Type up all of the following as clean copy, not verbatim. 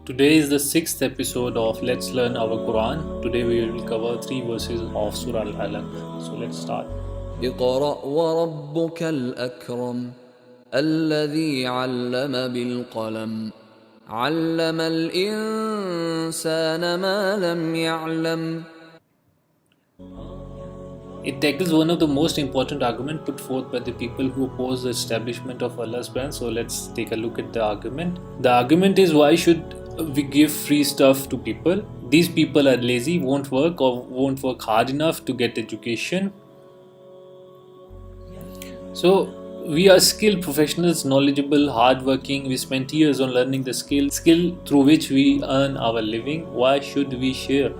Today is the sixth episode of Let's Learn Our Quran. Today we will cover 3 verses of Surah Al-Alaq. So let's start. اقرأ وربك الأكرم الذي علم بالقلم علم الإنسان ما لم يعلم. It tackles one of the most important arguments put forth by the people who oppose the establishment of Allah's plan. So let's take a look at the argument. The argument is, why should we give free stuff to people? These people are lazy, won't work or won't work hard enough to get education. So we are skilled professionals, knowledgeable, hardworking. We spent years on learning the skill through which we earn our living. Why should we share?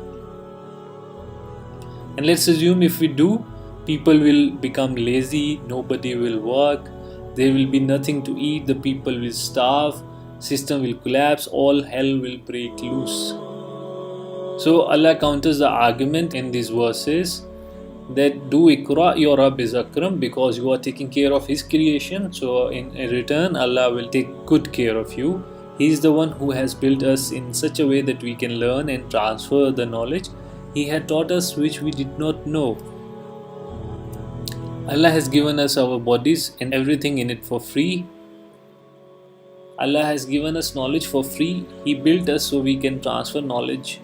And let's assume if we do, people will become lazy, nobody will work, there will be nothing to eat, the people will starve, system will collapse, all hell will break loose. So Allah counters the argument in these verses that do Iqra, your Rabb is Akram, because you are taking care of His creation. So in return, Allah will take good care of you. He is the one who has built us in such a way that we can learn and transfer the knowledge He had taught us which we did not know. Allah has given us our bodies and everything in it for free. Allah has given us knowledge for free. He built us so we can transfer knowledge.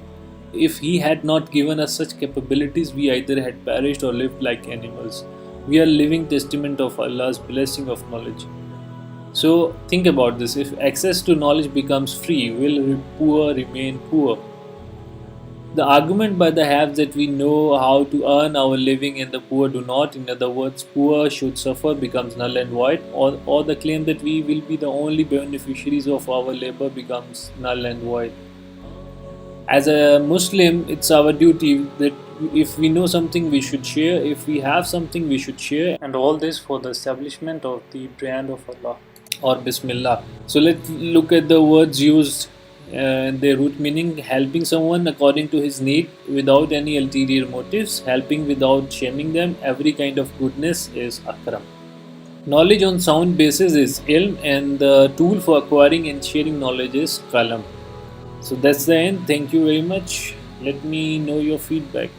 If He had not given us such capabilities, we either had perished or lived like animals. We are living testament of Allah's blessing of knowledge. So think about this. If access to knowledge becomes free, will the poor remain poor? The argument by the haves that we know how to earn our living and the poor do not, in other words, poor should suffer, becomes null and void, or the claim that we will be the only beneficiaries of our labor becomes null and void. As a Muslim, it's our duty that if we know something, we should share. If we have something, we should share. And all this for the establishment of the brand of Allah, or Bismillah. So let's look at the words used. Their root meaning: helping someone according to his need without any ulterior motives, helping without shaming them. Every kind of goodness is Akram. Knowledge on sound basis is Ilm, and the tool for acquiring and sharing knowledge is Qalm. So that's the end. Thank you very much. Let me know your feedback.